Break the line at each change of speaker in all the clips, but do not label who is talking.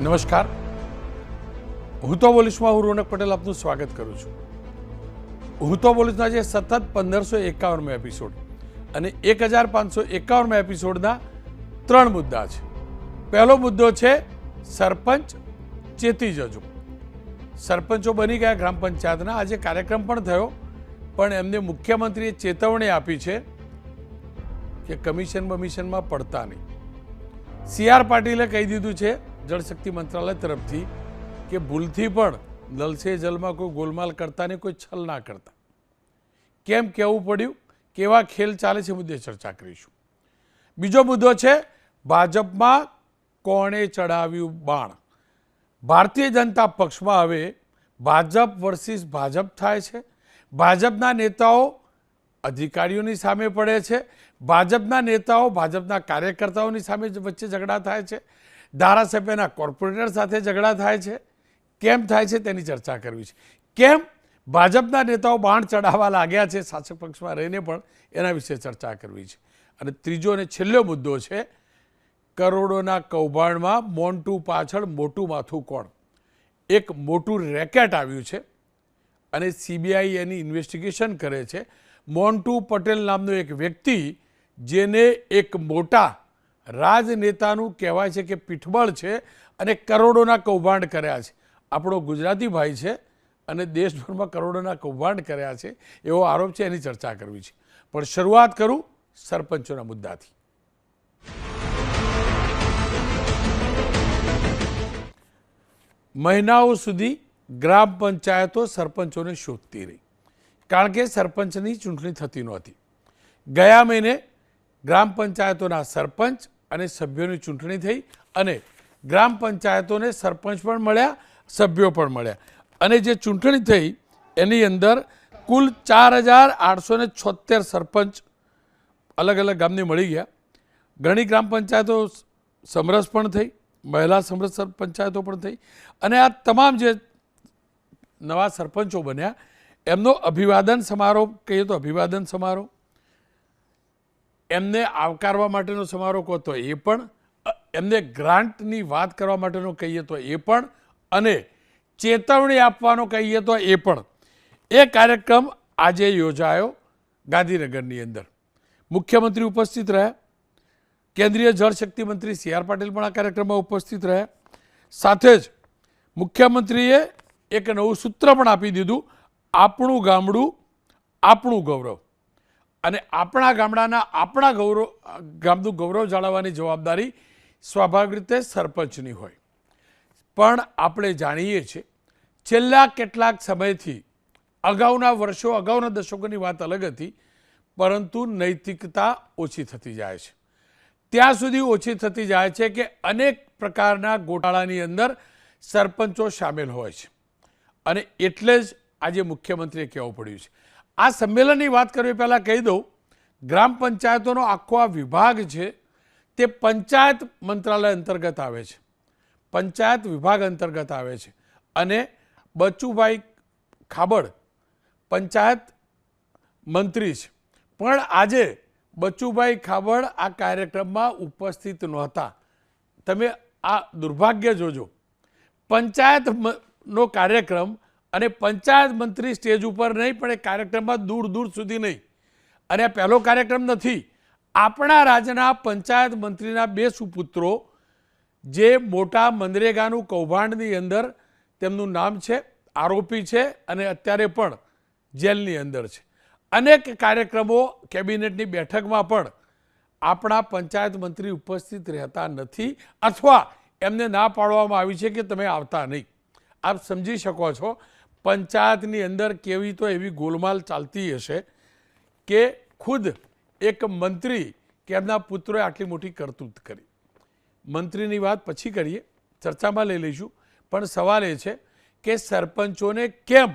નમસ્કાર, હું તો બોલીશમાં હું રોનક પટેલ આપનું સ્વાગત કરું છું। હું તો બોલીશના જે સતત 1551 એપિસોડ અને 1551 એપિસોડના 3 મુદ્દા છે। પહેલો મુદ્દો છે સરપંચ ચેતી જજો। સરપંચો બની ગયા ગ્રામ પંચાયતના, આજે કાર્યક્રમ પણ થયો, પણ એમને મુખ્યમંત્રીએ ચેતવણી આપી છે કે કમિશન બમિશનમાં પડતા નહીં। CR પાટીલે કહી દીધું છે જળશક્તિ મંત્રાલય તરફથી કે ભૂલથી પણ નલ સે જલમાં કોઈ ગોલમાલ કરતા નહીં, કોઈ છલ ના કરતા। કેમ કહેવું પડ્યું, કેવા ખેલ ચાલે છે, મુદ્દે ચર્ચા કરીશું। બીજો મુદ્દો છે ભાજપમાં કોણે ચડાવ્યું બાણ। ભારતીય જનતા પક્ષમાં હવે ભાજપ વર્સિસ ભાજપ થાય છે। ભાજપના નેતાઓ અધિકારીઓની સામે પડે છે, ભાજપના નેતાઓ ભાજપના કાર્યકર્તાઓની સામે વચ્ચે ઝઘડા થાય છે, ધારાસભ્યના કોર્પોરેટર સાથે ઝઘડા થાય છે। કેમ થાય છે તેની ચર્ચા કરવી છે। કેમ ભાજપના નેતાઓ બાણ ચડાવવા લાગ્યા છે શાસક પક્ષમાં રહીને પણ, એના વિશે ચર્ચા કરવી છે। અને ત્રીજો અને છેલ્લો મુદ્દો છે કરોડોના કૌભાંડમાં મોન્ટુ પાછળ મોટું માથું કોણ। એક મોટું રેકેટ આવ્યું છે અને CBI એની ઇન્વેસ્ટિગેશન કરે છે। મોન્ટુ પટેલ નામનો એક વ્યક્તિ, જેને એક મોટા રાજનેતાનું કહેવાય છે કે પીઠબળ છે અને કરોડોના કૌભાંડ કર્યા છે। આપણો ગુજરાતી ભાઈ છે અને દેશભરમાં કરોડોના કૌભાંડ કર્યા છે એવો આરોપ છે, એની ચર્ચા કરવી છે। પણ શરૂઆત કરું સરપંચોના મુદ્દાથી। મહિનાઓ સુધી ગ્રામ પંચાયતો સરપંચોને શોધતી રહી, કારણ કે સરપંચની ચૂંટણી થતી નહોતી। ગયા મહિને ગ્રામ પંચાયતોના સરપંચ અને સભ્યોની ચૂંટણી થઈ અને ગ્રામ પંચાયતોને સરપંચ પણ મળ્યા, સભ્યો પણ મળ્યા। અને જે ચૂંટણી થઈ એની અંદર કુલ 4876 સરપંચ અલગ અલગ ગામની મળી ગયા। ઘણી ગ્રામ પંચાયતો સમરસ પણ થઈ, મહિલા સમરસ પંચાયતો પણ થઈ અને આ તમામ જે નવા સરપંચો બન્યા એમનો અભિવાદન સમારોહ કહીએ તો અભિવાદન સમારોહ, એમને આવકારવા માટેનો સમારોહ કહો તો એ પણ, એમને ગ્રાન્ટની વાત કરવા માટેનો કહીએ તો એ પણ, અને ચેતવણી આપવાનો કહીએ તો એ પણ। એ કાર્યક્રમ આજે યોજાયો ગાંધીનગરની અંદર। મુખ્યમંત્રી ઉપસ્થિત રહ્યા, કેન્દ્રીય જળશક્તિ મંત્રી CR પાટીલ પણ આ કાર્યક્રમમાં ઉપસ્થિત રહ્યા। સાથે જ મુખ્યમંત્રીએ એક નવું સૂત્ર પણ આપી દીધું, આપણું ગામડું આપણું ગૌરવ। અને આપણા ગામડાના આપણા ગામનું ગૌરવ જાળવવાની જવાબદારી સ્વાભાવિક રીતે સરપંચની હોય। પણ આપણે જાણીએ છીએ છેલ્લા કેટલાક સમયથી, અગાઉના વર્ષો અગાઉના દશકોની વાત અલગ હતી, પરંતુ નૈતિકતા ઓછી થતી જાય છે। ત્યાં સુધી ઓછી થતી જાય છે કે અનેક પ્રકારના ગોટાળાની અંદર સરપંચો સામેલ હોય છે અને એટલે જ આજે મુખ્યમંત્રીએ કહેવું પડ્યું છે। આ સંમેલનની વાત કરવી પહેલાં કહી દઉં, ગ્રામ પંચાયતોનો આખો આ વિભાગ છે તે પંચાયત મંત્રાલય અંતર્ગત આવે છે, પંચાયત વિભાગ અંતર્ગત આવે છે। અને બચુભાઈ ખાબડ પંચાયત મંત્રી છે, પણ આજે બચુભાઈ ખાબડ આ કાર્યક્રમમાં ઉપસ્થિત નહોતા। તમે આ દુર્ભાગ્ય જોજો, પંચાયતનો કાર્યક્રમ અને પંચાયત મંત્રી સ્ટેજ ઉપર નહીં, પણ એ કાર્યક્રમમાં દૂર દૂર સુધી નહીં। અને આ પહેલો કાર્યક્રમ નથી। આપણા રાજ્યના પંચાયત મંત્રીના 2 સુપુત્રો, જે મોટા મનરેગાનું કૌભાંડની અંદર તેમનું નામ છે, આરોપી છે અને અત્યારે પણ જેલની અંદર છે। અનેક કાર્યક્રમો, કેબિનેટની બેઠકમાં પણ આપણા પંચાયત મંત્રી ઉપસ્થિત રહેતા નથી, અથવા એમને ના પાડવામાં આવી છે કે તમે આવતા નહીં। આપ સમજી શકો છો પંચાયતની અંદર કેવી તો એવી ગોલમાલ ચાલતી હશે કે ખુદ એક મંત્રી કે એમના પુત્રોએ આટલી મોટી કરતૂત કરી। મંત્રીની વાત પછી કરીએ, ચર્ચામાં લઈ લઈશું, પણ સવાલ એ છે કે સરપંચોને કેમ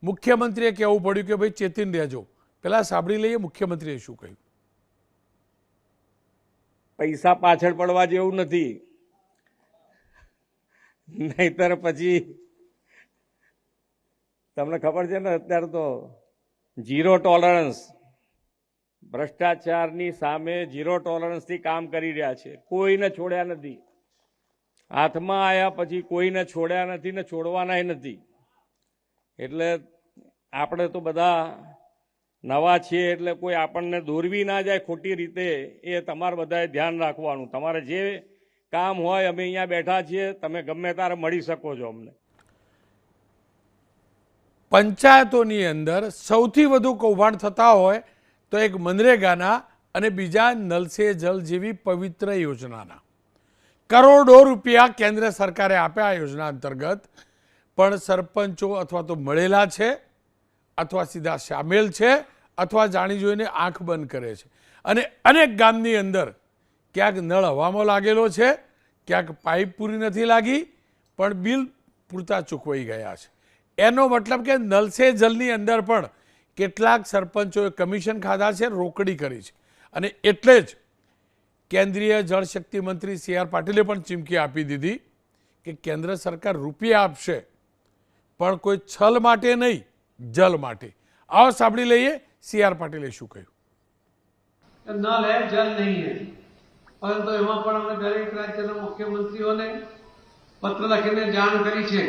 મુખ્યમંત્રીએ કહેવું પડ્યું કે ભાઈ ચેતીને રહેજો। પહેલાં સાંભળી લઈએ મુખ્યમંત્રીએ શું કહ્યું।
પૈસા પાછળ પડવા જેવું નથી, નહીતર પછી તમને ખબર છે ને, અત્યારે તો ઝીરો ટોલરન્સ, ભ્રષ્ટાચારની સામે ઝીરો ટોલરન્સથી કામ કરી રહ્યા છે, કોઈને છોડ્યા નથી। હાથમાં આવ્યા પછી કોઈને છોડ્યા નથી ને છોડવાનાય નથી. એટલે આપણે તો બધા નવા છીએ એટલે કોઈ આપણને દોરવી ના જાય ખોટી રીતે, એ તમારે બધાએ ધ્યાન રાખવાનું. તમારે જે કામ હોય અમે અહીંયા બેઠા છીએ, તમે ગમે ત્યારે મળી શકો છો અમને.
પંચાયતોની અંદર સૌથી વધુ કૌભાંડ થતા હોય તો એક મનરેગાના અને બીજા નલ સે જલ જેવી પવિત્ર યોજનાના કરોડો રૂપિયા કેન્દ્ર સરકારે આપ્યા આ યોજના અંતર્ગત, પણ સરપંચો અથવા તો મળેલા છે અથવા સીધા સામેલ છે અથવા જાણી જોઈને આંખ બંધ કરે છે. અને અનેક ગામની અંદર ક્યાંક નળ હવામાં લાગેલો છે, ક્યાંક પાઇપ પૂરી નથી લાગી પણ બિલ પૂરતા ચૂકવાઈ ગયા છે. એનો મતલબ કે નલ સે જલની અંદર પણ કેટલાક સરપંચોએ કમિશન ખાધા છે, રોકડી કરી છે. અને એટલે જ કેન્દ્રીય જળશક્તિ મંત્રી સી આર પાટીલે પણ ચીમકી આપી દીધી કે કેન્દ્ર સરકાર રૂપિયા આપશે પણ કોઈ છલ માટે નહીં, જલ માટે. આવો સાંભળી લઈએ સી આર પાટીલે શું કહ્યું.
નલ હે જલ નહીં હે, પરંતુ એમાં પણ અમે દરેક રાજ્યના મુખ્યમંત્રીઓને પત્ર લખીને જાણ કરી છે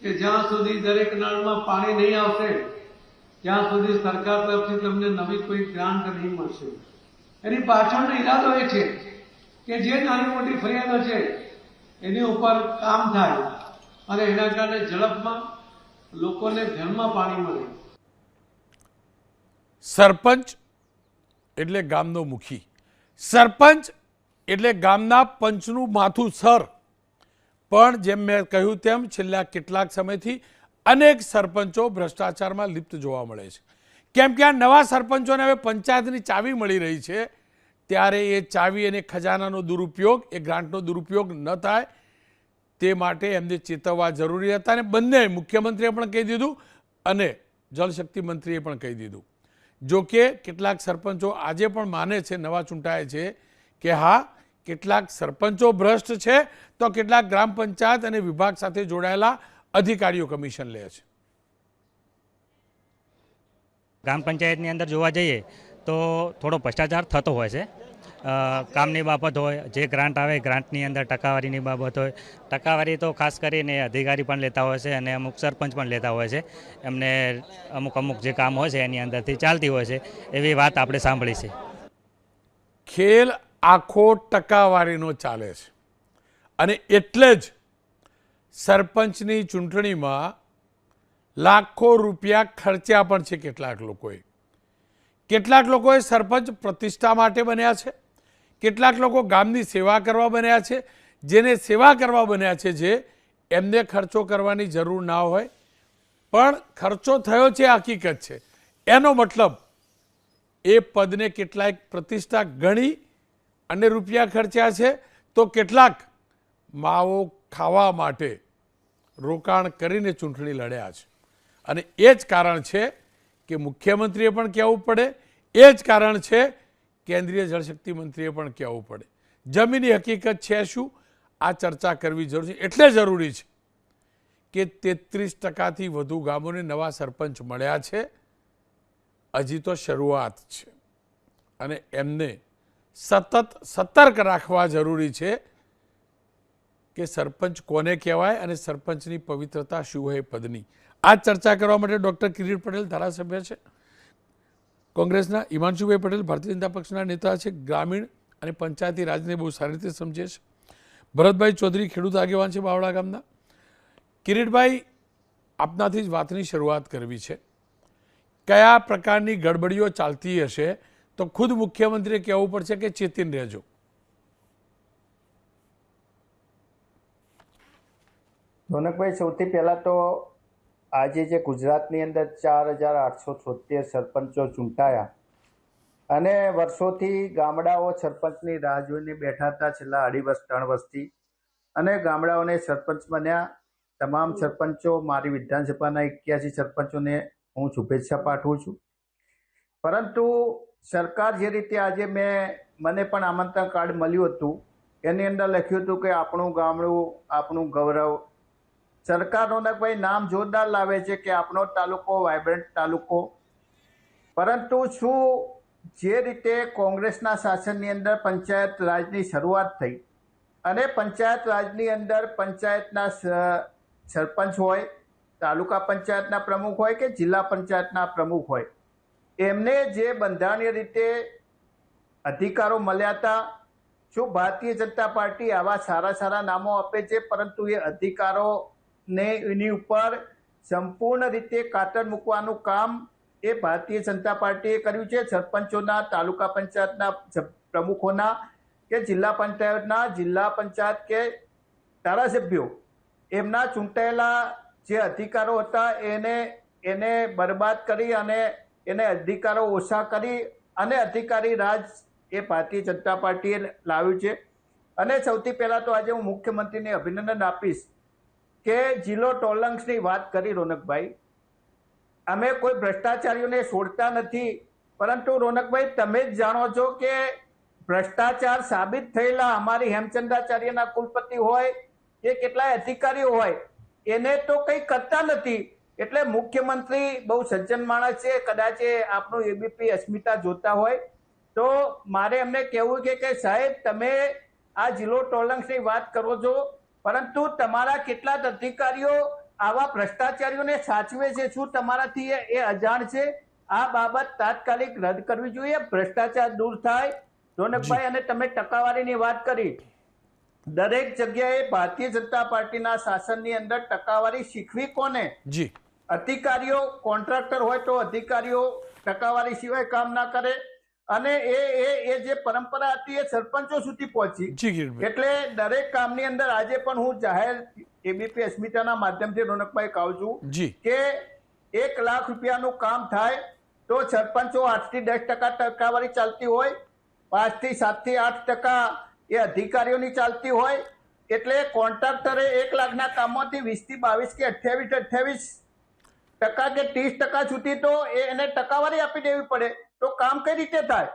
કે જ્યાં સુધી દરેક નળમાં પાણી નહીં આવશે ત્યાં સુધી સરકાર તરફથી તમને નવી કોઈ ગ્રાન્ટ નહીં મળશે. એની પાછળનો ઈરાદો એ છે કે જે નાની મોટી ફરિયાદો છે એની ઉપર કામ થાય અને એના કારણે ઝડપમાં લોકોને ઘરમાં પાણી મળે.
સરપંચ એટલે ગામનો મુખી, સરપંચ એટલે ગામના પંચનું માથું સર. પણ જેમ મેં કહ્યું તેમ છેલ્લા કેટલાક સમયથી અનેક સરપંચો ભ્રષ્ટાચારમાં લિપ્ત જોવા મળે છે. કેમ કે આ નવા સરપંચોને હવે પંચાયતની ચાવી મળી રહી છે, ત્યારે એ ચાવી અને ખજાનાનો દુરુપયોગ, એ ગ્રાન્ટનો દુરુપયોગ ન થાય તે માટે એમને ચેતવવા જરૂરી હતા. અને બંને મુખ્યમંત્રીએ પણ કહી દીધું અને જળશક્તિ મંત્રીએ પણ કહી દીધું. જો કે કેટલાક સરપંચો આજે પણ માને છે, નવા ચૂંટાય છે, કે હા કેટલાક સરપંચો ભ્રષ્ટ છે તો કેટલાક ગ્રામ પંચાયત અને વિભાગ સાથે જોડાયેલા અધિકારીઓ કમિશન લે છે.
ગ્રામ પંચાયતની અંદર જોવા જઈએ તો થોડો ભ્રષ્ટાચાર થતો હોય છે. કામની બાબત હોય, જે ગ્રાન્ટ આવે ગ્રાન્ટની અંદર ટકાવારીની બાબત હોય, ટકાવારી તો ખાસ કરીને અધિકારી પણ લેતા હોય છે અને અમુક સરપંચ પણ લેતા હોય છે. એમને અમુક જે કામ હોય છે એની અંદરથી ચાલતી હોય છે, એવી વાત આપણે સાંભળી છે.
ખેલ આખો ટકાવારીનો ચાલે છે અને એટલે જ સરપંચની ચૂંટણીમાં લાખો રૂપિયા ખર્ચ્યા પણ છે કેટલાક લોકોએ. કેટલાક લોકોએ સરપંચ પ્રતિષ્ઠા માટે બન્યા છે, કેટલાક લોકો ગામની સેવા કરવા બન્યા છે. જેને સેવા કરવા બન્યા છે, જે એમને ખર્ચો કરવાની જરૂર ના હોય પણ ખર્ચો થયો છે હકીકત છે. એનો મતલબ એ પદને કેટલાક પ્રતિષ્ઠા ગણી અને રૂપિયા ખર્ચ્યા છે, તો કેટલાક માવો ખાવા માટે રોકાણ કરીને ચૂંટણી લડ્યા છે. અને એ જ કારણ છે કે મુખ્યમંત્રીએ પણ કહેવું પડે, એ જ કારણ છે કેન્દ્રીય જળશક્તિ મંત્રીએ પણ કહેવું પડે. જમીની હકીકત છે શું, આ ચર્ચા કરવી જરૂરી છે. એટલે જરૂરી છે કે 33% વધુ ગામોને નવા સરપંચ મળ્યા છે. હજી તો શરૂઆત છે અને એમને સતત સતર્ક રાખવા જરૂરી છે કે સરપંચ કોને કહેવાય અને સરપંચની પવિત્રતા શું હોય પદની. આ ચર્ચા કરવા માટે ડૉક્ટર કિરીટ પટેલ ધારાસભ્ય છે કોંગ્રેસના, હિમાંશુભાઈ પટેલ ભારતીય જનતા પક્ષના નેતા છે, ગ્રામીણ અને પંચાયતી રાજને બહુ સારી રીતે સમજે છે, ભરતભાઈ ચૌધરી ખેડૂત આગેવાન છે બાવળા ગામના. કિરીટભાઈ, આપનાથી જ વાતની શરૂઆત કરવી છે. કયા પ્રકારની ગડબડીઓ ચાલતી હશે તો ખુદ મુખ્યમંત્રીએ કહેવું પડશે કે ચેતીને રહેજો.
રોનકભાઈ, સૌથી પહેલાં તો આજે જે ગુજરાતની અંદર 4876 સરપંચો ચૂંટાયા અને વર્ષોથી ગામડાઓ સરપંચની રાહ જોઈને બેઠા હતા છેલ્લા 2.5-3 વર્ષથી, અને ગામડાઓને સરપંચ બન્યા. તમામ સરપંચો, મારી વિધાનસભાના 81 સરપંચોને હું શુભેચ્છા પાઠવું છું. પરંતુ સરકાર જે રીતે આજે મને પણ આમંત્રણ કાર્ડ મળ્યું હતું એની અંદર લખ્યું હતું કે આપણું ગામડું આપણું ગૌરવ. સરકાર રોનકભાઈ નામ જોરદાર લાવે છે કે આપણો તાલુકો વાઇબ્રન્ટ તાલુકો, પરંતુ શું જે રીતે કોંગ્રેસના શાસનની અંદર પંચાયત રાજની શરૂઆત થઈ અને પંચાયત રાજની અંદર પંચાયતના સરપંચ હોય, તાલુકા પંચાયતના પ્રમુખ હોય કે જિલ્લા પંચાયતના પ્રમુખ હોય, એમને જે બંધારણીય રીતે અધિકારો મળ્યા હતા, શું ભારતીય જનતા પાર્ટી આવા સારા નામો આપે છે, પરંતુ એ અધિકારોને એની ઉપર સંપૂર્ણ રીતે કાતર મૂકવાનું કામ એ ભારતીય જનતા પાર્ટીએ કર્યું છે. સરપંચોના, તાલુકા પંચાયતના પ્રમુખોના કે જિલ્લા પંચાયતના, જિલ્લા પંચાયત કે ધારાસભ્યો એમના ચૂંટાયેલા જે અધિકારો હતા એને બરબાદ કરી અને એને અધિકારો ઓછા કરી અને અધિકારી રાજ એ ભારતીય જનતા પાર્ટીએ લાવ્યું છે. અને સૌથી પહેલાં તો આજે હું મુખ્યમંત્રીને અભિનંદન આપીશ કે ઝીરો ટોલરન્સની વાત કરી રોનકભાઈ. અમે કોઈ ભ્રષ્ટાચારીઓને છોડતા નથી, પરંતુ રોનકભાઈ તમે જ જાણો છો કે ભ્રષ્ટાચાર સાબિત થયેલા અમારી હેમચંદ્રાચાર્યના કુલપતિ હોય કે કેટલાય અધિકારીઓ હોય એને તો કંઈ કરતા નથી. એટલે મુખ્યમંત્રી બહુ સજ્જન માણસ છે, કદાચ આપણું એબીપી અસ્મિતા જોતા હોય તો મારે એમને કહેવું છે કે સાહેબ તમે આ ઝીરો ટોલરન્સની વાત કરો છો, પરંતુ તમારા કેટલાક અધિકારીઓ આવા ભ્રષ્ટાચારીઓને સાચવે છે, શું તમારાથી એ અજાણ છે? આ બાબત તાત્કાલિક રદ કરવી જોઈએ, ભ્રષ્ટાચાર દૂર થાય. રોનકભાઈ, અને તમે ટકાવારીની વાત કરી, દરેક જગ્યાએ ભારતીય જનતા પાર્ટીના શાસનની અંદર ટકાવારી શીખવી કોને?
જી,
અધિકારીઓ, કોન્ટ્રાક્ટર હોય તો અધિકારીઓ ટકાવારી સિવાય કામ ના કરે, અને એ જે પરંપરા હતી એ સરપંચો સુધી પહોંચી.
જી કિરીટભાઈ.
એટલે દરેક કામની અંદર આજે પણ હું જાહેર એબીપી અસ્મિતાના માધ્યમથી રોનકભાઈ કહું છું
જી
કે 1 લાખ રૂપિયાનું કામ થાય તો સરપંચો 8 થી 10% ટકાવારી ચાલતી હોય, 5 થી 7 થી 8% એ અધિકારીઓની ચાલતી હોય. એટલે કોન્ટ્રાક્ટરે 1 લાખના કામમાંથી 20 થી 22 કે 28% કે 30% સુધી તો એને ટકાવારી આપી દેવી પડે, તો કામ કઈ રીતે થાય?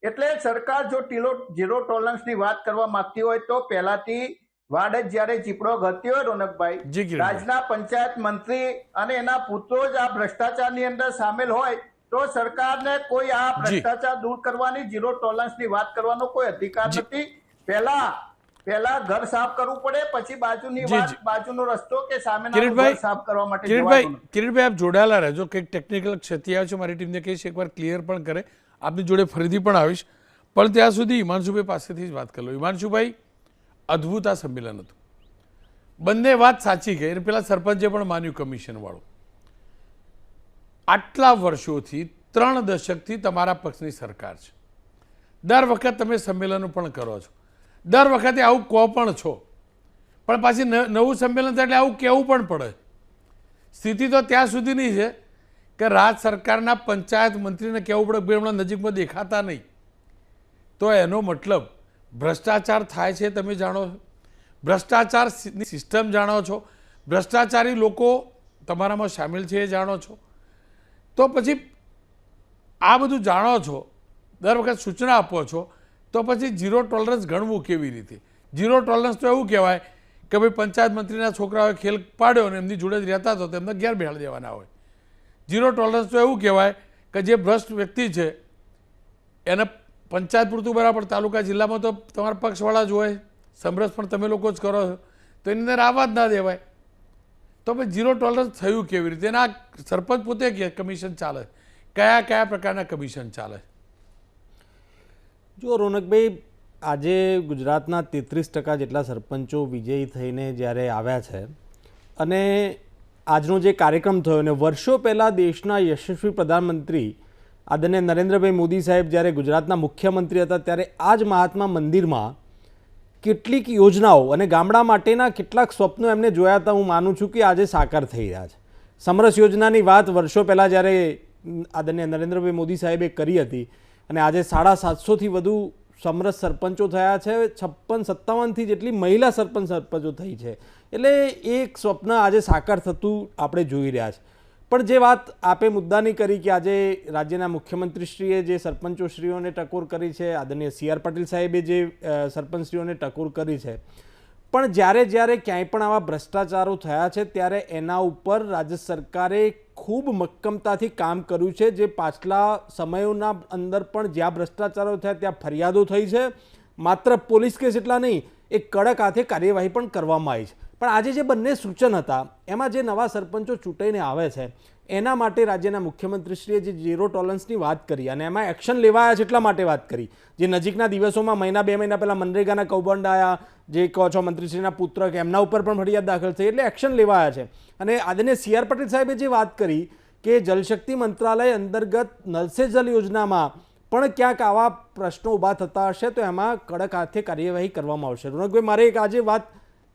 એટલે સરકાર જો ઝીરો ટોલરન્સની વાત કરવા માંગતી હોય તો પહેલાથી વાડ જ જ્યારે ચીપડો ઘરતી હોય રોનકભાઈ, રાજના પંચાયત મંત્રી અને એના પુત્રો જ આ ભ્રષ્ટાચારની અંદર સામેલ હોય તો સરકારને કોઈ આ ભ્રષ્ટાચાર દૂર કરવાની, ઝીરો ટોલરન્સની વાત કરવાનો કોઈ અધિકાર નથી. પહેલા ઘર સાફ કરવું પડે, પછી બાજુની વાત, બાજુનો રસ્તો કે સામેના ઘર સાફ કરવા માટે.
કિરીટભાઈ આપ જોડાયેલા રહેજો, કંઈક ટેકનિકલ ક્ષતિ આવે છે, મારી ટીમને કહીશ એકવાર ક્લિયર પણ કરે. આપની જોડે ફરીથી પણ આવીશ, પણ ત્યાં સુધી હિમાંશુભાઈ પાસેથી જ વાત કરી લો. હિમાંશુભાઈ, અદ્ભુત આ સંમેલન હતું, બંને વાત સાચી કહી, પેલા સરપંચે પણ માન્યું કમિશન વાળું. આટલા વર્ષોથી 3 દશકથી તમારા પક્ષની સરકાર છે, દર વખત તમે સંમેલનો પણ કરો છો, દર વખતે આવું કહો પણ છો, પણ પાછી નવું સંમેલન થાય એટલે આવું કહેવું પણ પડે. સ્થિતિ તો ત્યાં સુધીની છે કે રાજ સરકારના પંચાયત મંત્રીને કહેવું પડે ભાઈ હમણાં નજીકમાં દેખાતા નહીં, તો એનો મતલબ ભ્રષ્ટાચાર થાય છે, તમે જાણો છો, ભ્રષ્ટાચારની સિસ્ટમ જાણો છો, ભ્રષ્ટાચારી લોકો તમારામાં સામેલ છે એ જાણો છો. તો પછી આ બધું જાણો છો, દર વખત સૂચના આપો છો, તો પછી ઝીરો ટોલરન્સ ગણવું કેવી રીતે? ઝીરો ટોલરન્સ તો એવું કહેવાય કે ભાઈ પંચાયત મંત્રીના છોકરાઓએ ખેલ પાડ્યો અને એમની જોડે જ રહેતા હતો તો એમને ઘેર બેહાડી દેવાના હોય. ઝીરો ટોલરન્સ તો એવું કહેવાય કે જે ભ્રષ્ટ વ્યક્તિ છે એને પંચાયત પૂરતું બરાબર, તાલુકા જિલ્લામાં તો તમારા પક્ષવાળા જ હોય, સમરસ પણ તમે લોકો જ કરો છો, તો એની અંદર આવવા જ ના દેવાય. તો ભાઈ ઝીરો ટોલરન્સ થયું કેવી રીતે? એના સરપંચ પોતે કે કમિશન ચાલે, કયા પ્રકારના કમિશન ચાલે?
જો રોનકભાઈ, આજે ગુજરાતના 33% જેટલા સરપંચો વિજયી થઈને જ્યારે આવ્યા છે અને આજનો જે કાર્યક્રમ થયો ને વર્ષો પહેલાં દેશના યશસ્વી પ્રધાનમંત્રી આદરણીય નરેન્દ્રભાઈ મોદી સાહેબ જ્યારે ગુજરાતના મુખ્યમંત્રી હતા ત્યારે આ જ મહાત્મા મંદિરમાં કેટલીક યોજનાઓ અને ગામડા માટેના કેટલાક સ્વપ્નો એમને જોયા હતા. હું માનું છું કે આજે સાકાર થઈ રહ્યા છે. સમરસ યોજનાની વાત વર્ષો પહેલાં જ્યારે આદરણીય નરેન્દ્રભાઈ મોદી સાહેબે કરી હતી અને આજે 750થી વધુ સમરસ સરપંચો થયા છે, 56-57થી જેટલી મહિલા સરપંચો થઈ છે. એટલે એક સ્વપ્ન આજે સાકાર થતું આપણે જોઈ રહ્યા છે. પણ જે વાત આપે મુદ્દાની કરી કે આજે રાજ્યના મુખ્યમંત્રીશ્રીએ જે સરપંચોશ્રીઓને ટકોર કરી છે, આદરણીય CR પાટીલ સાહેબે જે સરપંચશ્રીઓને ટકોર કરી છે, પણ જ્યારે ક્યાંય પણ આવા ભ્રષ્ટાચારો થયા છે ત્યારે એના ઉપર રાજ્ય સરકારે ખૂબ મક્કમતાથી કામ કર્યું છે. જે પાછલા સમયોના અંદર પણ જ્યાં ભ્રષ્ટાચારો થયા ત્યાં ફરિયાદો થઈ છે, માત્ર પોલીસ કેસ એટલા નહીં, એક કડક હાથે કાર્યવાહી પણ કરવામાં આવી છે. પણ આજે જે બંને સૂચન હતા એમાં જે નવા સરપંચો ચૂંટાઈને આવે છે એના માટે રાજ્યના મુખ્યમંત્રીશ્રીએ જે ઝીરો ટોલરન્સની વાત કરી અને એમાં એક્શન લેવાયા છે એટલા માટે વાત કરી. જે નજીકના દિવસોમાં મહિના 2 મહિના પહેલાં મનરેગાના કૌભાંડ આવ્યા, જે કહો છો મંત્રીશ્રીના પુત્ર કે એમના ઉપર પણ ફરિયાદ દાખલ થઈ, એટલે એક્શન લેવાયા છે. અને આદરણીય CR પટેલ સાહેબે જે વાત કરી કે જલશક્તિ મંત્રાલય અંતર્ગત નલ સે જલ યોજનામાં પણ ક્યાંક આવા પ્રશ્નો ઊભા થતા હશે તો એમાં કડક હાથે કાર્યવાહી કરવામાં આવશે. રોનકભાઈ, મારે એક આજે વાત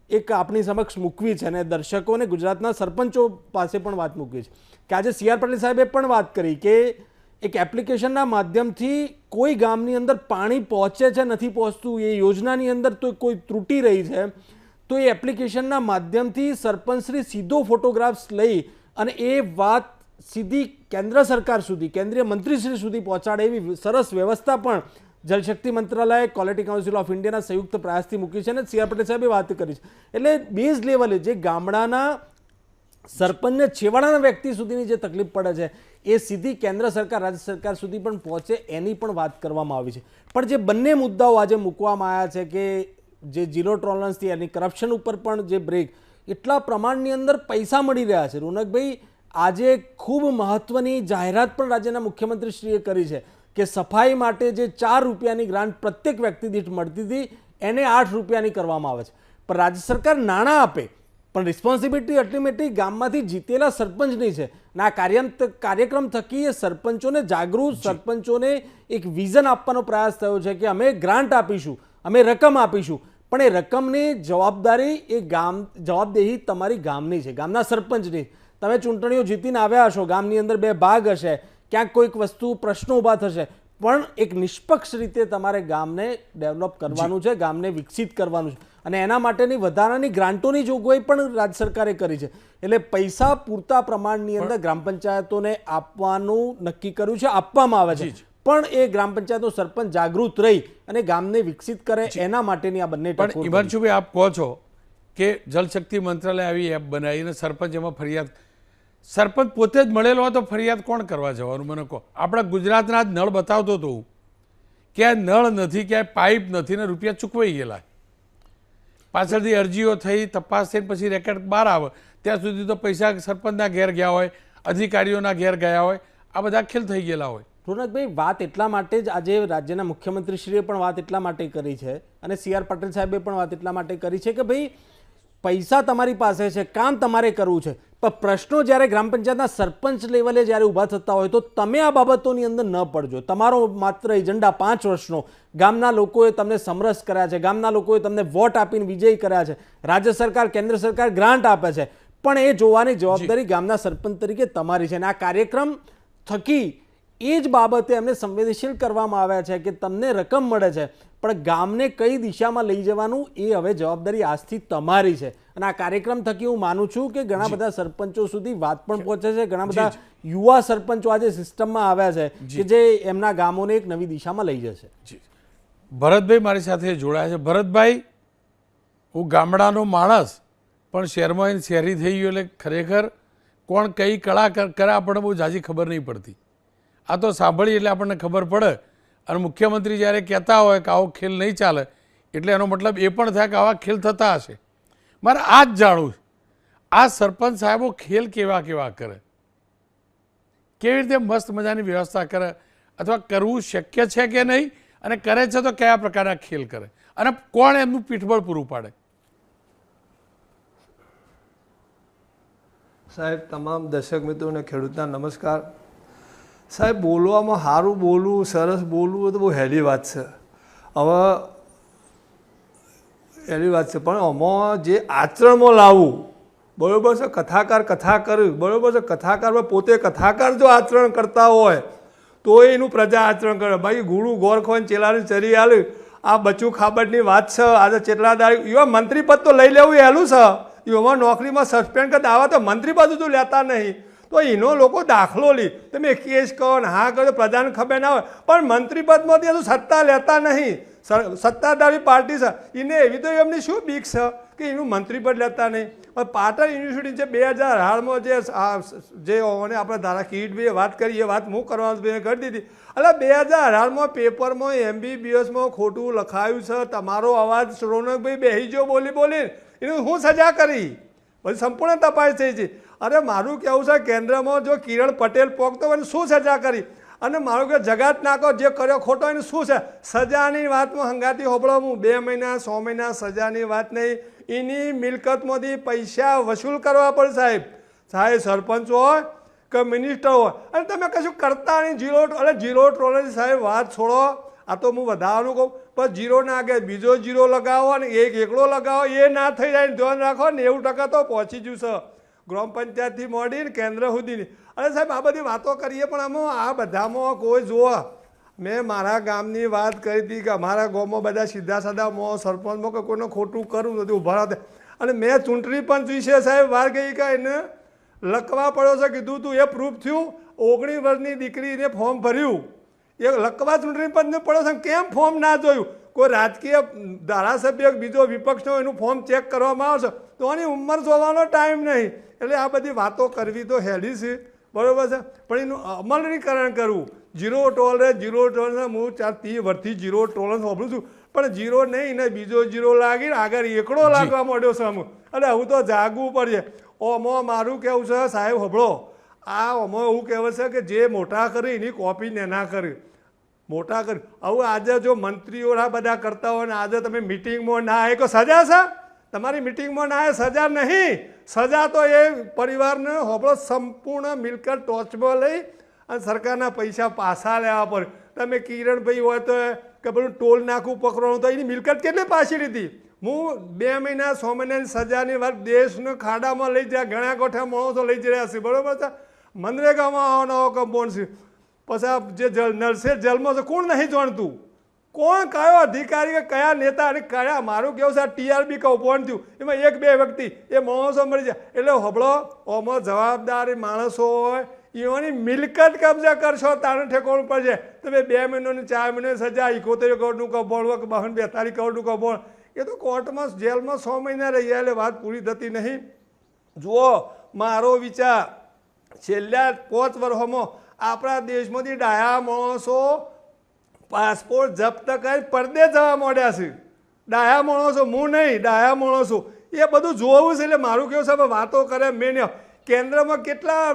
એક આપણી સમક્ષ મૂકવી છે અને દર્શકોને ગુજરાતના સરપંચો પાસે પણ વાત મૂકવી છે કે આજે CR પટેલ સાહેબે પણ વાત કરી કે એક એપ્લિકેશનના માધ્યમથી કોઈ ગામની અંદર પાણી પહોંચે છે નથી પહોંચતું, એ યોજનાની અંદર તો કોઈ ત્રુટિ રહી છે તો એ એપ્લિકેશનના માધ્યમથી સરપંચશ્રી સીધો ફોટોગ્રાફ્સ લઈ અને એ વાત સીધી કેન્દ્ર સરકાર સુધી, કેન્દ્રીય મંત્રીશ્રી સુધી પહોંચાડે એવી સરસ વ્યવસ્થા પણ જલશક્તિ મંત્રાલય, ક્વોલિટી કાઉન્સિલ ઓફ ઇન્ડિયાના સંયુક્ત પ્રયાસથી મૂકી છે અને CR પટેલ સાહેબે વાત કરી છે. એટલે બેઝ લેવલે જે ગામડાના સરપંચને છેવાડાના વ્યક્તિ સુધીની જે તકલીફ પડે છે એ સીધી કેન્દ્ર સરકાર, રાજ્ય સરકાર સુધી પણ પહોંચે એની પણ વાત કરવામાં આવી છે. પણ જે બંને મુદ્દાઓ આજે મૂકવામાં આવ્યા છે કે જે ઝીરો ટોલરન્સથી એની કરપ્શન ઉપર પણ જે બ્રેક, એટલા પ્રમાણની અંદર પૈસા મળી રહ્યા છે. રોનકભાઈ, આજે ખૂબ મહત્વની જાહેરાત પણ રાજ્યના મુખ્યમંત્રીશ્રીએ કરી છે કે સફાઈ માટે જે 4 રૂપિયાની ગ્રાન્ટ પ્રત્યેક વ્યક્તિ દીઠ મળતી હતી એને 8 રૂપિયાની કરવામાં આવે છે. પણ રાજ્ય સરકાર નાણાં આપે પણ રિસ્પોન્સિબિલિટી અલ્ટિમેટલી ગામમાંથી જીતેલા સરપંચની છે. અને આ કાર્યક્રમ થકી એ સરપંચોને જાગૃત, સરપંચોને એક વિઝન આપવાનો પ્રયાસ થયો છે કે અમે ગ્રાન્ટ આપીશું, અમે રકમ આપીશું, પણ એ રકમની જવાબદારી જવાબદેહી તમારી ગામની છે, ગામના સરપંચની. તમે ચૂંટણીઓ જીતીને આવ્યા હશો, ગામની અંદર 2 ભાગ હશે, ક્યાંક કોઈક વસ્તુ પ્રશ્નો ઊભા થશે, પણ એક નિષ્પક્ષ રીતે તમારે ગામને ડેવલપ કરવાનું છે, ગામને વિકસિત કરવાનું છે અને એના માટેની વધારાની ગ્રાન્ટોની જોગવાઈ પણ રાજ્ય સરકારે કરી છે. એટલે પૈસા પૂરતા પ્રમાણની અંદર ગ્રામ પંચાયતોને આપવાનું નક્કી કર્યું છે, આપવામાં આવે છે, પણ એ ગ્રામ પંચાયતનો સરપંચ જાગૃત રહી અને ગામને વિકસિત કરે એના માટેની આ બંને.
પણ હિમાંશુભાઈ, આપ કહો છો કે જલશક્તિ મંત્રાલય આવી એપ બનાવીને સરપંચ એમાં ફરિયાદ, સરપંચ પોતે જ મળેલો હોય તો ફરિયાદ કોણ કરવા જવાનું મને કહો. આપણા ગુજરાતના જ નળ બતાવતો હતો હું, ક્યાંય નળ નથી, ક્યાંય પાઇપ નથી ને રૂપિયા ચૂકવાઈ ગયેલા. પાછળથી અરજીઓ થઈ, તપાસ થઈને પછી રેકેટ બહાર આવે ત્યાં સુધી તો પૈસા સરપંચના ઘેર ગયા હોય, અધિકારીઓના ઘેર ગયા હોય, આ બધા ખેલ થઈ ગયેલા હોય.
રોનકભાઈ, વાત એટલા માટે જ આજે રાજ્યના મુખ્યમંત્રીશ્રીએ પણ વાત એટલા માટે કરી છે અને CR પટેલ સાહેબે પણ વાત એટલા માટે કરી છે કે ભાઈ પૈસા તમારી પાસે છે, કામ તમારે કરવું છે, પણ પ્રશ્નો જ્યારે ગ્રામ પંચાયતના સરપંચ લેવલે જ્યારે ઊભા થતા હોય તો તમે આ બાબતોની અંદર ન પડજો. તમારો માત્ર એજન્ડા 5 વર્ષનો, ગામના લોકોએ તમને સમરસ કર્યા છે, ગામના લોકોએ તમને વોટ આપીને વિજયી કર્યા છે, રાજ્ય સરકાર, કેન્દ્ર સરકાર ગ્રાન્ટ આપે છે, પણ એ જોવાની જવાબદારી ગામના સરપંચ તરીકે તમારી છે. અને આ કાર્યક્રમ થકી એ જ બાબતે એમને સંવેદનશીલ કરવામાં આવ્યા છે કે તમને રકમ મળે છે પણ ગામને કઈ દિશામાં લઈ જવાનું એ હવે જવાબદારી આજથી તમારી છે. અને આ કાર્યક્રમ થકી હું માનું છું કે ઘણા બધા સરપંચો સુધી વાત પણ પહોંચે છે, ઘણા બધા યુવા સરપંચો આજે સિસ્ટમમાં આવ્યા છે કે જે એમના ગામોને એક નવી દિશામાં લઈ જશે.
ભરતભાઈ મારી સાથે જોડાયા છે. ભરતભાઈ, હું ગામડાનો માણસ પણ શહેરમાં શહેરી થઈ ગયો એટલે ખરેખર કોણ કઈ કળા કરે આપણને બહુ ઝાઝી ખબર નહીં પડતી. આ તો સાંભળી એટલે આપણને ખબર પડે. અને મુખ્યમંત્રી જ્યારે કહેતા હોય કે આવો ખેલ નહીં ચાલે એટલે એનો મતલબ એ પણ થાય કે આવા ખેલ થતા હશે. મારે આ જ જાણવું છે, આ સરપંચ સાહેબો ખેલ કેવા કેવા કરે, કેવી રીતે મસ્ત મજાની વ્યવસ્થા કરે, અથવા કરવું શક્ય છે કે નહીં, અને કરે છે તો કયા પ્રકારના ખેલ કરે, અને કોણ એમનું પીઠબળ પૂરું પાડે?
સાહેબ, તમામ દર્શક મિત્રોને ખેડૂતના નમસ્કાર. સાહેબ, બોલવામાં સારું બોલવું, સરસ બોલવું એ તો બહુ હેલી વાત છે. હવે હેલી વાત છે, પણ આમાં જે આચરણમાં લાવવું, બરાબર છે, કથા કરવું, બરાબર છે, કથાકાર પોતે કથાકાર જો આચરણ કરતા હોય તો એનું પ્રજા આચરણ કરે. ભાઈ ગુરુ ગોર ખોઈને ચેલાની ચરી આલ્યું, આ બચું ખાબડની વાત છે. આજે ચેટલા દાડી એવા મંત્રીપદ તો લઈ લેવું હેલું છે, એમાં નોકરીમાં સસ્પેન્ડ કરતા આવા તો મંત્રીપદ તો લેતા નહીં. તો એનો લોકો દાખલો લી, તમે કેસ કહો ને હા કહો, પ્રજાને ખબર ના હોય, પણ મંત્રીપદમાંથી તો સત્તા લેતા નહીં. સત્તાધારી પાર્ટી છે એને એવી તો એમની શું બીક છે કે એનું મંત્રી પદ લેતા નહીં. પણ પાટણ યુનિવર્સિટી જે 2018માં જે આપણે ધારા કિરીટભાઈએ વાત કરી એ વાત હું કરવાનું કરી દીધી. એટલે 2018માં પેપરમાં MBBSમાં ખોટું લખાયું છે, તમારો અવાજ રોનકભાઈ બેહી જો બોલીને એનું હું સજા કરી, પછી સંપૂર્ણ તપાસ થઈ છે. અરે મારું કહેવું છે કેન્દ્રમાં જો કિરણ પટેલ પોકતો હોય શું સજા કરી, અને મારું કે જગાત નાકો જે કર્યો ખોટો એનું શું છે સજાની વાતમાં હંગાતી હોબળો હું 2 મહિના 100 મહિના સજાની વાત નહીં, એની મિલકતમાંથી પૈસા વસૂલ કરવા પડે સાહેબ સરપંચ હોય કે મિનિસ્ટર હોય, અને તમે કશું કરતા નહીં. ઝીરો ટોલરન્સ સાહેબ વાત છોડો. આ તો હું વધારવાનું કહું પણ જીરો ના આગળ બીજો જીરો લગાવો અને એકડો લગાવો એ ના થઈ જાય. ધ્યાન રાખો 90% તો પહોંચી ગયું છે ગ્રામ પંચાયતથી મોડીને કેન્દ્ર સુધીની. અરે સાહેબ આ બધી વાતો કરીએ પણ આમાં આ બધામાં કોઈ જોવા. મેં મારા ગામની વાત કરી હતી કે અમારા ગામમાં બધા સીધા સાદા સરપંચમાં કે કોઈને ખોટું કરવું નથી ઊભા હતા. અને મેં ચૂંટણી પંચ વિશે સાહેબ વાર ગઈ કે એને લખવા પડ્યો છે, કીધું તું એ પ્રૂફ થયું. 19 વર્ષની દીકરીને ફોર્મ ભર્યું એ લખવા ચૂંટણી પંચને પડ્યો છે, કેમ ફોર્મ ના જોયું? કોઈ રાજકીય ધારાસભ્ય બીજો વિપક્ષનો એનું ફોર્મ ચેક કરવામાં આવશે તો આની ઉંમર જોવાનો ટાઈમ નહીં. એટલે આ બધી વાતો કરવી તો હેલી છે, બરાબર છે, પણ એનું અમલીકરણ કરવું. ઝીરો ટોલરન્સ હું 30 વર્ષથી ઝીરો ટોલરન્સ વાપરું છું, પણ ઝીરો નહીં ને બીજો ઝીરો લાગીને આગળ એકડો લાગવા માંડ્યો છે અમુક. એટલે હું તો જાગવું પડશે. ઓમાં મારું કહેવું છે સાહેબ હબળો, આ ઓમાં એવું કહેવું છે કે જે મોટા કરી એની કોપી ને ના કરી મોટા કરી. હવે આજે જો મંત્રીઓ આ બધા કરતા હોય ને આજે તમે મિટિંગમાં ના આવે તો સજા છે? તમારી મિટિંગમાં ના આવે સજા નહીં. સજા તો એ પરિવારને હોબળો સંપૂર્ણ મિલકત ટોચમાં લઈ અને સરકારના પૈસા પાછા લેવા પડે. તમે કિરણભાઈ હોય તો કે પેલું ટોલ નાખું પકડવાનું તો એની મિલકત કેટલી પાછી લીધી? હું 2 મહિના 100 મહિનાની સજાની વાત દેશને ખાડામાં લઈ જાય ઘણા ગોઠા માણસો લઈ જઈ રહ્યા છે, બરાબર છે. મનરેગામાં નવો કમ્પાઉન્ડ છે, પછી જે નરસે જલમાં છે કોણ નહીં જાણતું? કોણ કયો અધિકારી કે કયા નેતા અને કયા? મારું કેવું છે TRB કૌભાંડ થયું એમાં 1-2 વ્યક્તિ એ માણસો મળી જાય. એટલે હબળો ઓમાં જવાબદારી માણસો હોય એવાની મિલકત કબજા કરશો તારે ઠેકાણું પડશે. તમે 2 મહિનાની 4 મહિનાની સજા 71 કરોડનું કૌભાંડ કે 42 કરોડનું કૌભાંડ એ તો કોર્ટમાં જેલમાં 100 મહિના રહી જાય એટલે વાત પૂરી થતી નહીં. જુઓ મારો વિચાર છેલ્લા 5 વર્ષોમાં આપણા દેશમાંથી ડાયા માણસો પાસપોર્ટ જપ્ત કરી પરદેશ જવા માંડ્યા છે. ડાયા માણસો, હું નહીં, ડાયા માણસો એ બધું જોવું છે. એટલે મારું કેવું છે વાતો કરે મેં કેન્દ્રમાં કેટલા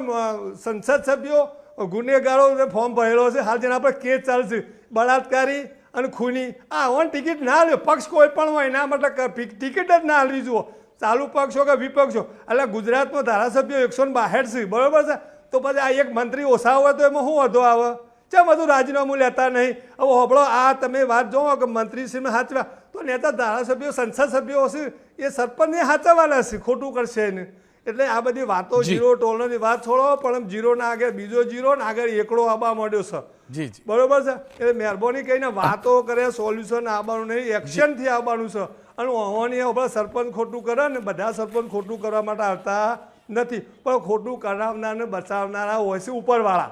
સંસદ સભ્યો ગુનેગારો ફોર્મ ભરેલો છે હાલ જેના પર કેસ ચાલશે, બળાત્કારી અને ખૂની. આ ટિકિટ ના લે પક્ષ કોઈ પણ હોય એના માટે ટિકિટ જ ના લેવી જુઓ, ચાલુ પક્ષ હો કે વિપક્ષ હો. એટલે ગુજરાતમાં ધારાસભ્યો 162 છે, બરાબર છે. તો પછી આ એક મંત્રી ઓછા હોય તો એમાં શું વધો આવે? ચા બધું રાજીનામું લેતા નહીં. હવે હોબળો આ તમે વાત જોવો કે મંત્રીશ્રીને સાચવા તો નેતા ધારાસભ્યો સંસદ સભ્યો હશે એ સરપંચને સાચવવાના છે, ખોટું કરશે એને. એટલે આ બધી વાતો ઝીરો ટોલરની વાત છોડો, પણ ઝીરો ના આગળ બીજો ઝીરો ને આગળ એકડો આવવા માંડ્યો છે, બરોબર છે. એટલે મહેરબાની કહીને વાતો કરે સોલ્યુશન આવવાનું નહીં, એક્શનથી આવવાનું છે. અને ઓવાની આપણે સરપંચ ખોટું કરે ને બધા સરપંચ ખોટું કરવા માટે આવતા નથી, પણ ખોટું કરાવનારને બચાવનારા હોય છે ઉપરવાળા,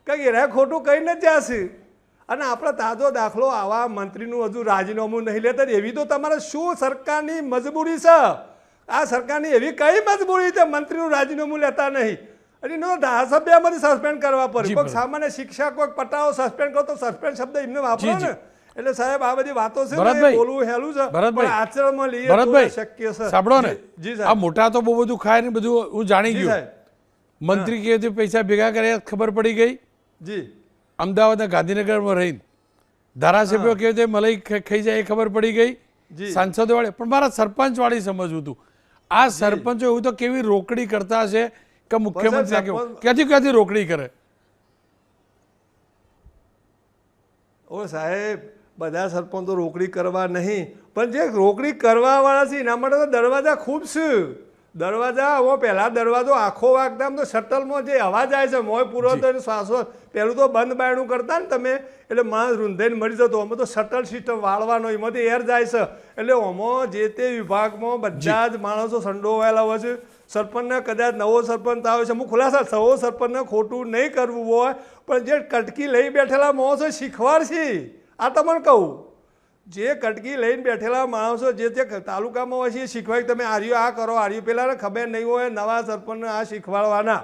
કંઈક એ ખોટું કહીને જ જશે. અને આપણે તાજો દાખલો આવા મંત્રીનું હજુ રાજીનામું નહીં લેતા એવી તો તમારે શું સરકારની મજબૂરી છે? આ સરકારની એવી કઈ મજબૂરી છે મંત્રીનું રાજીનામું લેતા નહીં? અને ધારાસભ્યમાંથી સસ્પેન્ડ કરવા પડે. કોઈ સામાન્ય શિક્ષક કોઈ પટાવો સસ્પેન્ડ કરો તો સસ્પેન્ડ શબ્દ એમને વાપરો ને. એટલે સાહેબ આ બધી વાતો છે બોલવું હેલું છે પણ આચરણમાં લઈએ તો શક્ય છે.
સાંભળો ને, આ મોટા તો બહુ બધું ખાય ને બધું હું જાણી ગયો. મંત્રી કેવી રીતે પૈસા ભેગા કર્યા ખબર પડી ગઈ.
જી
અમદાવાદના ગાંધીનગરમાં રહીને ધારાસભ્યો કેવી રીતે મલાઈ ખાઈ જાય એ ખબર પડી ગઈ. સાંસદો વાળે પણ મારા સરપંચ વાળી સમજવું હતું. આ સરપંચો એવું તો કેવી રોકડી કરતા હશે કે મુખ્યમંત્રી ક્યાંથી રોકડી કરે?
ઓ સાહેબ બધા સરપંચો રોકડી કરવા નહીં, પણ જે રોકડી કરવા વાળા છે એના માટે તો દરવાજા ખૂબ છે. દરવાજા હવે પહેલાં દરવાજો આખો વાગતા તો શટલમાં જે અવાજ આવે છે મોય પૂરો તો શ્વાસો પહેલું તો બંધ બાયણું કરતા ને તમે એટલે માણસ રૂંધાઈને મરી જતો. અમે તો શટલ સિસ્ટમ વાળવાનો એમાંથી એર જાય છે. એટલે આમાં જે તે વિભાગમાં બધા જ માણસો સંડોવાયેલા હોય છે. સરપંચને કદાચ નવો સરપંચ આવે છે, હું ખુલાસા સવો સરપંચને ખોટું નહીં કરવું હોય, પણ જે કટકી લઈ બેઠેલા માણસો શીખવાડશે. આ તમને કહું જે કટકી લઈને બેઠેલા માણસો જે તે તાલુકામાં હોય છે એ શીખવાય કે તમે આર્યો આ કરો, આર્યો પેલાને ખબર નહીં હોય, નવા સરપંચને આ શીખવાડવાના.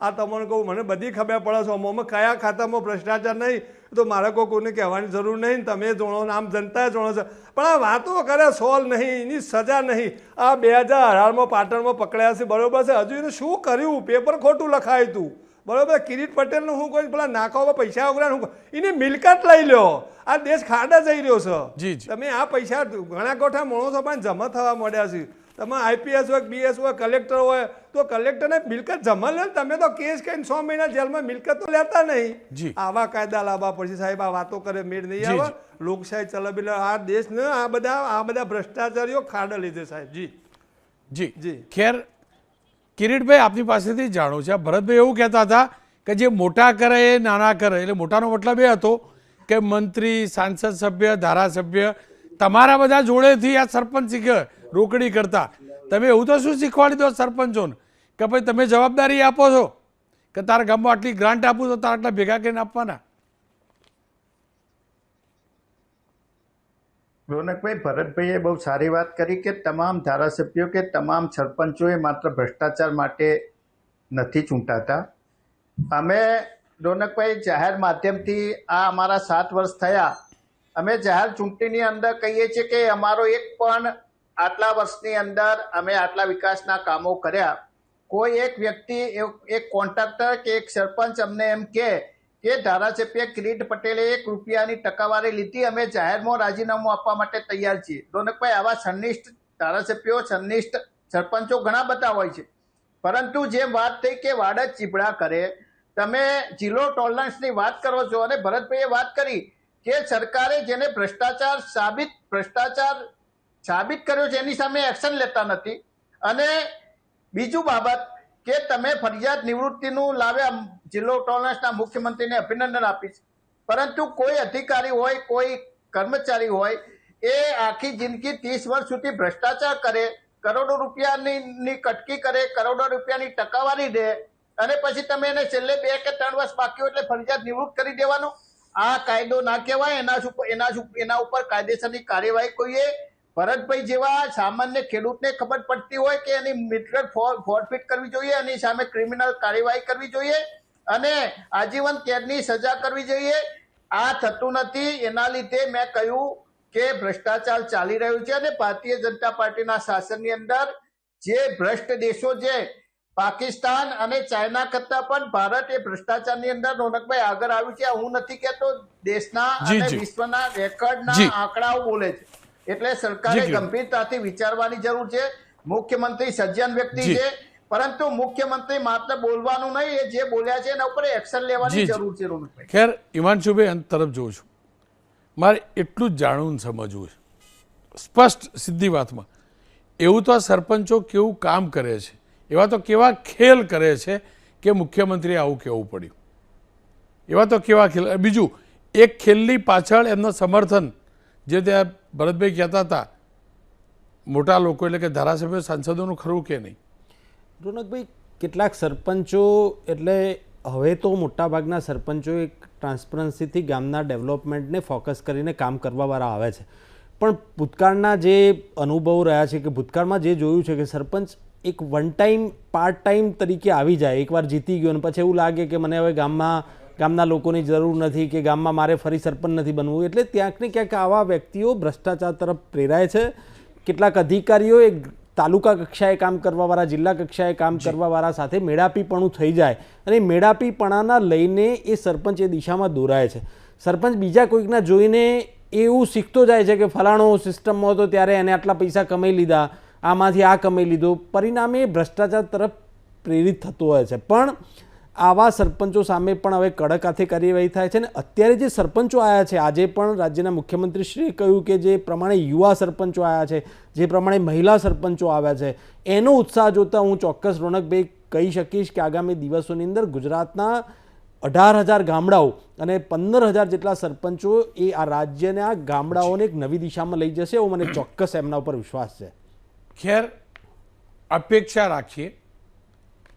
આ તમને કહું, મને બધી ખબર પડે છે. આમાં કયા ખાતામાં ભ્રષ્ટાચાર નહીં તો મારે કોઈને કહેવાની જરૂર નહીં. તમે જોણો, આમ જનતા જોણો છે. પણ આ વાતો કરે સોલ્વ નહીં, એની સજા નહીં. આ 2018માં પાટણમાં પકડાયા છે, બરોબર છે. હજુ એને શું કર્યું? પેપર ખોટું લખાયું હતું, બરોબર. કિરીટ પટેલનું શું કોઈ પેલા નાખાવા પૈસા વગર શું એની મિલકત લઈ લો. આ દેશ ખાડા જઈ રહ્યો છે. તમે આ પૈસા ઘણા કોઠા માણસો પણ જમા થવા માંડ્યા છે. તમે આઈપીએસ હોય, બીએસ હોય, કલેક્ટર હોય તો કલેક્ટરને મિલકત જમા લે. તમે તો કેસ કરીને 6 મહિના જેલમાં મિલકત તો લેતા નહીં. આવા કાયદા લાવવા પડશે સાહેબ. આ વાતો કરે મેળ નહીં આવે. લોકશાહી ચલાવી આ દેશને આ બધા ભ્રષ્ટાચારીઓ ખાડા લીધે સાહેબ.
જી. ખેર કિરીટભાઈ, આપની પાસેથી જાણો છે, ભરતભાઈ એવું કહેતા હતા કે જે મોટા કરે એ નાના કરે. એટલે મોટાનો મતલબ એ હતો કે મંત્રી, સાંસદ સભ્ય, ધારાસભ્ય તમારા બધા જોડેથી આ સરપંચ શીખે રોકડી કરતા. તમે એવું તો શું શીખવાડી દો સરપંચોને કે ભાઈ તમે જવાબદારી આપો છો કે તારા ગામમાં આટલી ગ્રાન્ટ આપું તો તારા આટલા ભેગા કરીને આપવાના?
રોનકભાઈ, ભરતભાઈએ બહુ સારી વાત કરી કે તમામ ધારાસભ્યો કે તમામ સરપંચોએ માત્ર ભ્રષ્ટાચાર માટે નથી ચૂંટાતા. અમે રોનકભાઈ જાહેર માધ્યમથી આ અમારા 7 વર્ષ થયા, અમે જાહેર ચૂંટણીની અંદર કહીએ છીએ કે અમારો એક પણ આટલા વર્ષની અંદર અમે આટલા વિકાસના કામો કર્યા. કોઈ એક વ્યક્તિ, એક કોન્ટ્રાક્ટર કે એક સરપંચ અમને એમ કે ધારાસભ્ય કિરીટ પટેલે 1 રૂપિયાની ટકાવારી લીધી, અમે જાહેરમાં રાજીનામું આપવા માટે તૈયાર છીએ. રોનકભાઈ, આવા સંનિષ્ઠ ધારાસભ્યો, સંનિષ્ઠ સરપંચો ઘણા બધા હોય છે. પરંતુ જે વાત થઈ કે વાડ જ ચીબડા કરે, તમે ઝીરો ટોલરન્સની વાત કરો છો. અને ભરતભાઈએ વાત કરી કે સરકારે જેને ભ્રષ્ટાચાર સાબિત કર્યો છે એની સામે એક્શન લેતા નથી. અને બીજું બાબત કે તમે ફરજિયાત નિવૃત્તિનું લાવ્યા, ઝીરો ટોલરન્સના મુખ્યમંત્રીને અભિનંદન આપીશ. પરંતુ કોઈ અધિકારી હોય, કોઈ કર્મચારી હોય, એ આખી જિંદગી 30 વર્ષ સુધી ભ્રષ્ટાચાર કરે, કરોડો રૂપિયાની કટકી કરે, કરોડો રૂપિયાની ટકાવારી દે, અને પછી તમે એને છેલ્લે 2 કે 3 વર્ષ બાકી હોય એટલે ફરજિયાત નિવૃત્ત કરી દેવાનો. આ કાયદો ના કહેવાય. એના ઉપર કાયદેસરની કાર્યવાહી કોઈએ ભરતભાઈ જેવા સામાન્ય ખેડૂતને ખબર પડતી હોય કે એની મિલકત ફોરફીટ કરવી જોઈએ, એની સામે ક્રિમિનલ કાર્યવાહી કરવી જોઈએ અને આજીવન કેદની સજા કરવી જોઈએ. આ થતું નથી. એના લીધે મેં કહ્યું કે ભ્રષ્ટાચાર ચાલી રહ્યું છે. અને ભારતીય જનતા પાર્ટીના શાસનની અંદર જે ભ્રષ્ટ દેશો છે, પાકિસ્તાન અને ચાઇના કરતા પણ ભારત એ ભ્રષ્ટાચારની અંદર રોનકભાઈ આગળ આવ્યું છે. હું નથી કહેતો, દેશના અને વિશ્વના રેકોર્ડના આંકડાઓ બોલે છે. એટલે સરકારે ગંભીરતાથી વિચારવાની જરૂર છે. મુખ્યમંત્રી સજ્જન વ્યક્તિ છે, પરંતુ મુખ્યમંત્રી માત્ર બોલવાનું નહીં, એ જે બોલ્યા છે એના ઉપર એક્શન લેવાની જરૂર છે. રોનકભાઈ,
ખેર હિમાંશુભાઈ, અંત તરફ જોઉં છું. મારે એટલું જ જાણવું સમજવું છે સ્પષ્ટ સીધી વાતમાં. એવું તો સરપંચો કેવું કામ કરે છે, એવા તો કેવા ખેલ કરે છે કે મુખ્યમંત્રીએ આવું કહેવું પડ્યું? એવા તો કેવા ખેલ? બીજું એક ખેલની પાછળ એમનો સમર્થન, જે ત્યાં ભરતભાઈ કહેતા હતા, મોટા લોકો એટલે કે ધારાસભ્યો, સાંસદોનું ખરું કે નહીં?
રોનકભાઈ, કેટલાક સરપંચો એટલે હવે તો મોટાભાગના સરપંચો એક ટ્રાન્સપરન્સીથી ગામના ડેવલપમેન્ટને ફોકસ કરીને કામ કરવાવાળા આવે છે. પણ ભૂતકાળના જે અનુભવો રહ્યા છે કે ભૂતકાળમાં જે જોયું છે કે સરપંચ એક વન ટાઈમ પાર્ટ ટાઈમ તરીકે આવી જાય, એકવાર જીતી ગયો અને પછી એવું લાગે કે મને હવે ગામના લોકોની જરૂર નથી કે ગામમાં મારે ફરી સરપંચ નથી બનવું. એટલે ક્યાંક ને ક્યાંક આવા વ્યક્તિઓ ભ્રષ્ટાચાર તરફ પ્રેરાય છે. કેટલાક અધિકારીઓ એક તાલુકા કક્ષાએ કામ કરવાવાળા, જિલ્લા કક્ષાએ કામ કરવાવાળા સાથે મેળાપીપણું થઈ જાય અને મેળાપીપણાના લઈને એ સરપંચ એ દિશામાં દોરાય છે. સરપંચ બીજા કોઈકના જોઈને એવું શીખતો જાય છે કે ફલાણો સિસ્ટમમાં હતો ત્યારે એને આટલા પૈસા કમાઈ લીધા, આમાંથી આ કમાઈ લીધો, પરિણામે ભ્રષ્ટાચાર તરફ પ્રેરિત થતો હોય છે. પણ આવા સરપંચો સામે પણ હવે કડક હાથે કાર્યવાહી થાય છે. અને અત્યારે જે સરપંચો આવ્યા છે, આજે પણ રાજ્યના મુખ્યમંત્રીશ્રીએ કહ્યું કે જે પ્રમાણે યુવા સરપંચો આવ્યા છે, જે પ્રમાણે મહિલા સરપંચો આવ્યા છે, એનો ઉત્સાહ જોતાં હું ચોક્કસ રોનકભાઈ કહી શકીશ કે આગામી દિવસોની અંદર ગુજરાતના 18,000 ગામડાઓ અને 15,000 જેટલા સરપંચો એ આ રાજ્યના ગામડાઓને એક નવી દિશામાં લઈ જશે, એવો મને ચોક્કસ એમના ઉપર વિશ્વાસ છે.
ખેર, અપેક્ષા રાખીએ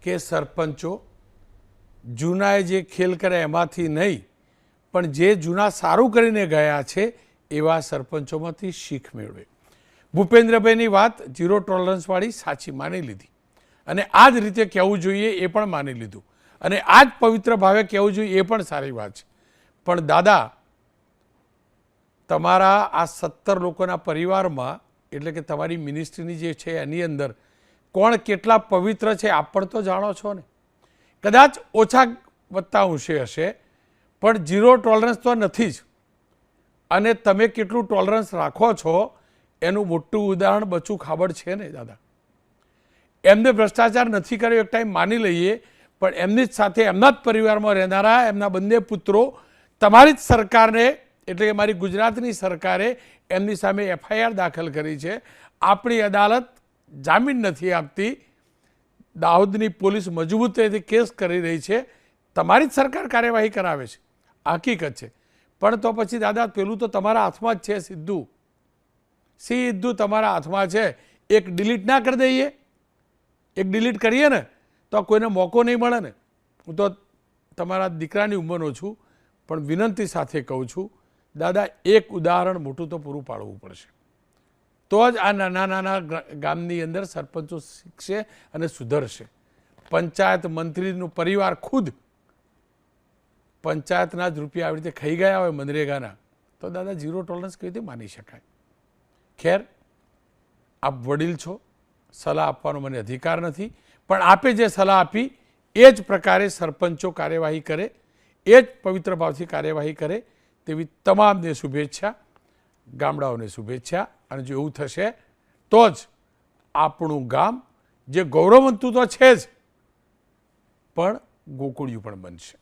કે સરપંચો જૂનાએ જે ખેલ કરે એમાંથી નહીં, પણ જે જૂના સારું કરીને ગયા છે એવા સરપંચોમાંથી શીખ મેળવે. ભૂપેન્દ્રભાઈની વાત ઝીરો ટોલરન્સવાળી સાચી માની લીધી અને આ જ રીતે કહેવું જોઈએ એ પણ માની લીધું અને આ જ પવિત્ર ભાવે કહેવું જોઈએ એ પણ સારી વાત છે. પણ દાદા, તમારા આ 17 લોકોના પરિવારમાં એટલે કે તમારી મિનિસ્ટ્રીની જે છે એની અંદર કોણ કેટલા પવિત્ર છે આપ પણ તો જાણો છો ને. કદાચ ઓછા વત્તા અંશે હશે પણ ઝીરો ટોલરન્સ તો નથી જ. અને તમે કેટલું ટોલરન્સ રાખો છો એનું મોટું ઉદાહરણ બચુ ખાબડ છે ને દાદા. એમને ભ્રષ્ટાચાર નથી કર્યો એક ટાઈમ માની લઈએ, પણ એમની જ સાથે એમના જ પરિવારમાં રહેનારા એમના બંને પુત્રો તમારી જ સરકારને એટલે કે મારી ગુજરાતની સરકારે એમની સામે FIR દાખલ કરી છે. આપણી અદાલત જામીન નથી આપતી. દાહોદની પોલીસ મજબૂતીથી કેસ કરી રહી છે. તમારી જ સરકાર કાર્યવાહી કરાવે છે, હકીકત છે. પણ તો પછી દાદા પેલું તો તમારા હાથમાં જ છે. સીધું તમારા હાથમાં છે. એક ડિલીટ ના કરી દઈએ, એક ડિલીટ કરીએ ને તો કોઈને મોકો નહીં મળે ને. હું તો તમારા દીકરાની ઉંમરનો છું પણ વિનંતી સાથે કહું છું દાદા, એક ઉદાહરણ મોટું તો પૂરું પાડવું પડશે. તો જ આ નાના નાના ગામની અંદર સરપંચો શીખશે અને સુધરશે. પંચાયત મંત્રીનું પરિવાર ખુદ પંચાયતના જ રૂપિયા આવી રીતે ખાઈ ગયા હોય મનરેગાના, તો દાદા ઝીરો ટોલરન્સ કેવી રીતે માની શકાય? ખેર, આપ વડીલ છો, સલાહ આપવાનો મને અધિકાર નથી, પણ આપે જે સલાહ આપી એ જ પ્રકારે સરપંચો કાર્યવાહી કરે, એ જ પવિત્ર ભાવથી કાર્યવાહી કરે તેવી તમામને શુભેચ્છા, ગામડાઓને શુભેચ્છા. અને જો એવું થશે તો જ આપણું ગામ જે ગૌરવવંતું તો છે જ પણ ગોકુળિયું પણ બનશે.